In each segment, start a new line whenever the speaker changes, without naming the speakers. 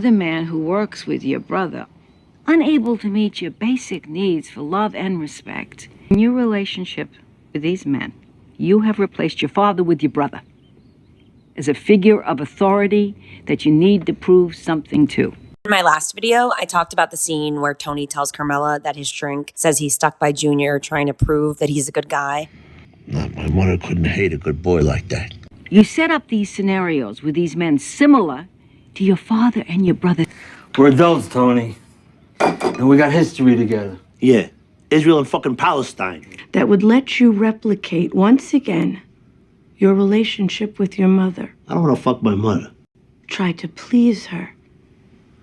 the man who works with your brother, unable to meet your basic needs for love and respect. In your relationship with these men, you have replaced your father with your brother as a figure of authority that you need to prove something to.
In my last video, I talked about the scene where Tony tells Carmela that his shrink says he's stuck by Junior trying to prove that he's a good guy.
Not my mother couldn't hate a good boy like that.
You set up these scenarios with these men similar to your father and your brother.
We're adults, Tony. And we got history together.
Yeah, Israel and fucking Palestine.
That would let you replicate once again your relationship with your mother.
I don't want to fuck my mother.
Try to please her.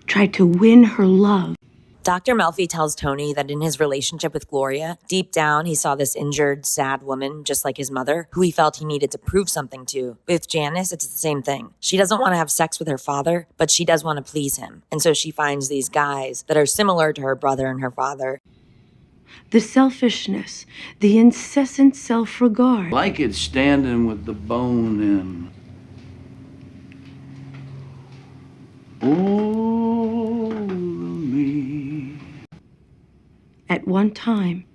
Try to win her love.
Dr. Melfi tells Tony that in his relationship with Gloria, deep down he saw this injured, sad woman, just like his mother, who he felt he needed to prove something to. With Janice, it's the same thing. She doesn't want to have sex with her father, but she does want to please him. And so she finds these guys that are similar to her brother and her father.
The selfishness, the incessant self-regard.
Like it's standing with the bone in. Oh, me.
At one time,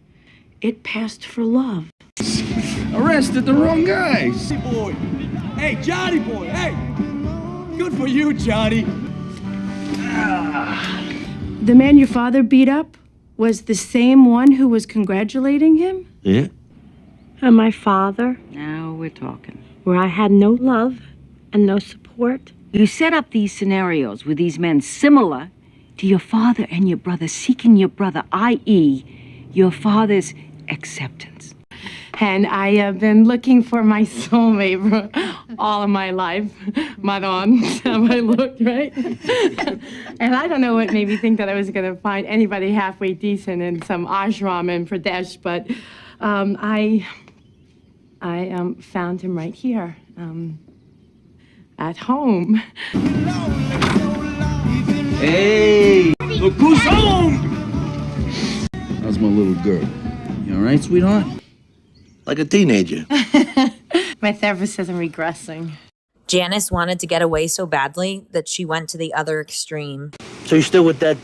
it passed for love.
Arrested the wrong guys.
Boy. Hey, Johnny boy, hey! Good for you, Johnny.
The man your father beat up was the same one who was congratulating him?
Yeah?
And my father,
Now we're talking.
where I had no love and no support.
You set up these scenarios with these men similar to your father and your brother, seeking your brother, i.e., your father's acceptance.
And I have been looking for my soulmate for all of my life. Madon, how I looked, right? And I don't know what made me think that I was going to find anybody halfway decent in some ashram in Pradesh, but I found him right here, at home.
Hey, look who's home! How's my little girl? You all right, sweetheart?
Like a teenager.
My therapist says I'm regressing.
Janice wanted to get away so badly that she went to the other extreme.
So you still with that,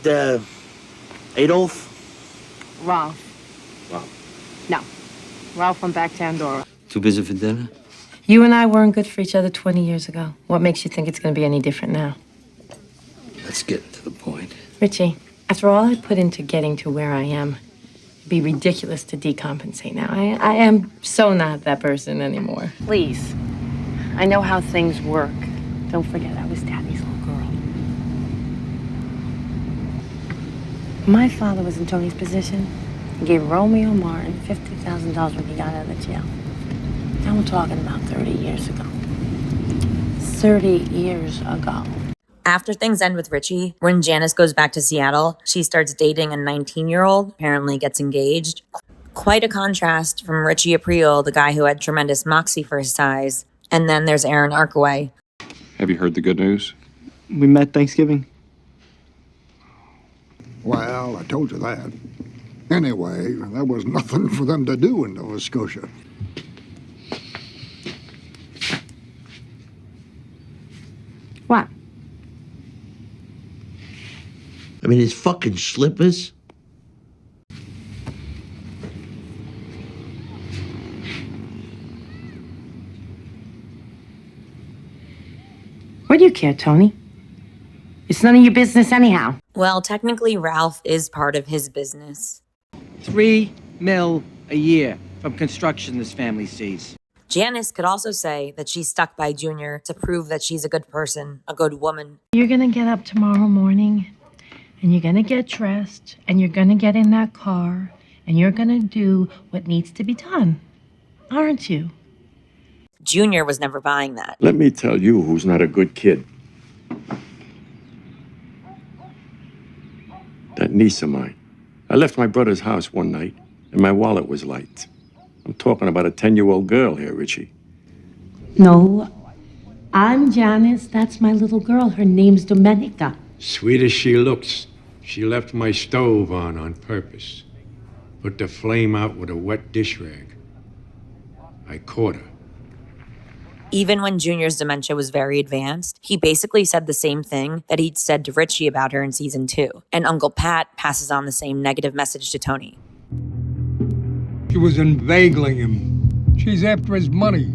Adolf?
Ralph. No. Ralph went back to Andorra.
Too busy for dinner?
You and I weren't good for each other 20 years ago. What makes you think it's going to be any different now?
Let's get to the point.
Richie, after all I put into getting to where I am, it'd be ridiculous to decompensate now. I am so not that person anymore. Please. I know how things work. Don't forget, I was Daddy's little girl. My father was in Tony's position. He gave Romeo Martin $50,000 when he got out of jail. Now we're talking about 30 years ago. 30 years ago.
After things end with Richie, when Janice goes back to Seattle, she starts dating a 19-year-old, apparently gets engaged. Quite a contrast from Richie Aprile, the guy who had tremendous moxie for his size. And then there's Aaron Arkaway.
Have you heard the good news?
We met Thanksgiving.
Well, I told you that. Anyway, there was nothing for them to do in Nova Scotia.
What?
I mean, his fucking slippers.
What do you care, Tony? It's none of your business anyhow.
Well, technically, Ralph is part of his business.
$3 million a year from construction this family sees.
Janice could also say that she's stuck by Junior to prove that she's a good person, a good woman.
You're gonna get up tomorrow morning, and you're gonna get dressed, and you're gonna get in that car, and you're gonna do what needs to be done, aren't you?
Junior was never buying that.
Let me tell you who's not a good kid. That niece of mine. I left my brother's house one night, and my wallet was light. I'm talking about a 10-year-old girl here, Richie.
No, I'm Janice. That's my little girl. Her name's Domenica.
Sweet as she looks, she left my stove on purpose. Put the flame out with a wet dish rag. I caught her.
Even when Junior's dementia was very advanced, he basically said the same thing that he'd said to Richie about her in season 2. And Uncle Pat passes on the same negative message to Tony.
She was inveigling him. She's after his money.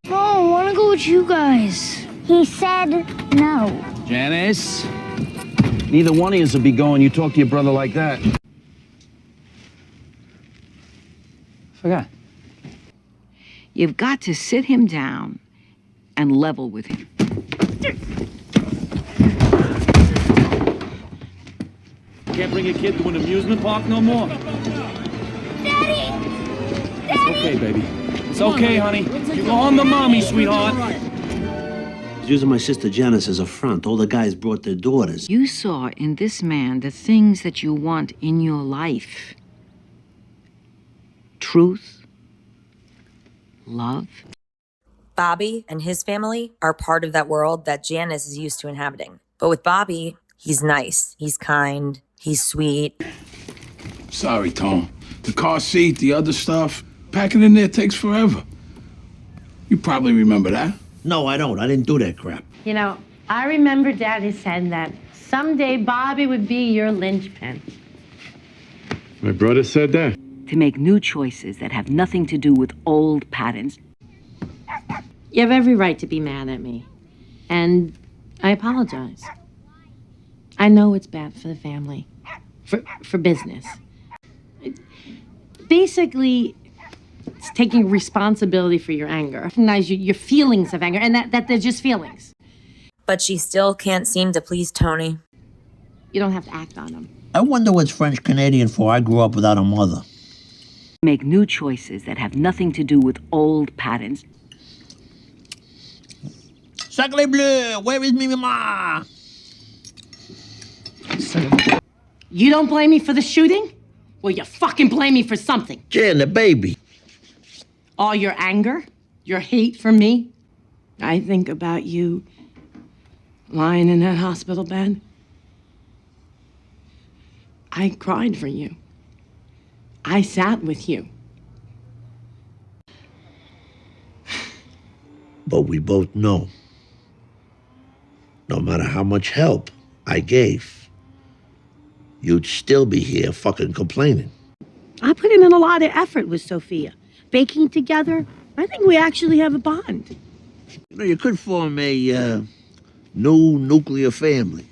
No, I want to go with you guys. He said no.
Janice, neither one of you will be going. You talk to your brother like that.
Forgot.
You've got to sit him down and level with him.
Can't bring a kid to an amusement park no more.
Daddy!
It's okay, baby. It's okay, honey. You go home to mommy, sweetheart.
He's using my sister Janice as a front. All the guys brought their daughters.
You saw in this man the things that you want in your life. Truth. Love.
Bobby and his family are part of that world that Janice is used to inhabiting. But with Bobby, he's nice, he's kind, he's sweet.
Sorry, Tom. The car seat, the other stuff, packing in there takes forever. You probably remember that.
No, I don't. I didn't do that crap.
You know, I remember Daddy said that someday Bobby would be your linchpin.
My brother said that.
To make new choices that have nothing to do with old patterns.
You have every right to be mad at me. And I apologize. I know it's bad for the family. For business. Basically, it's taking responsibility for your anger. Recognize your feelings of anger, and that they're just feelings.
But she still can't seem to please Tony.
You don't have to act on them.
I wonder what's French Canadian for. I grew up without a mother.
Make new choices that have nothing to do with old patterns.
Sacre bleu! Where is me, mama?
You don't blame me for the shooting? Well, you fucking blame me for something.
Jan, the baby.
All your anger? Your hate for me? I think about you lying in that hospital bed. I cried for you. I sat with you.
But we both know, no matter how much help I gave, you'd still be here fucking complaining.
I put in a lot of effort with Sophia. Baking together, I think we actually have a bond.
You know, you could form a new nuclear family.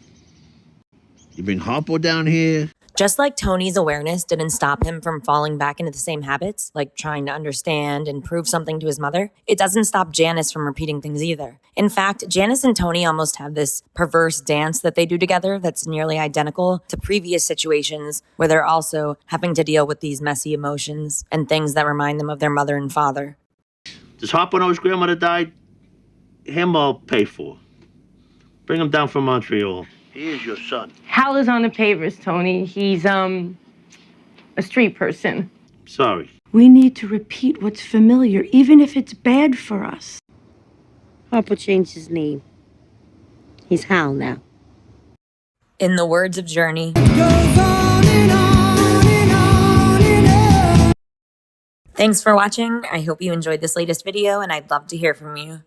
You bring Harpo down here.
Just like Tony's awareness didn't stop him from falling back into the same habits, like trying to understand and prove something to his mother, it doesn't stop Janice from repeating things either. In fact, Janice and Tony almost have this perverse dance that they do together that's nearly identical to previous situations where they're also having to deal with these messy emotions and things that remind them of their mother and father.
Does Harpo know his grandmother died? Him I'll pay for. Bring him down from Montreal. He is your son.
Hal is on the pavers, Tony. He's, a street person.
Sorry.
We need to repeat what's familiar, even if it's bad for us. Papa changed his name. He's Hal now.
In the words of Journey, thanks for watching. I hope you enjoyed this latest video, and I'd love to hear from you.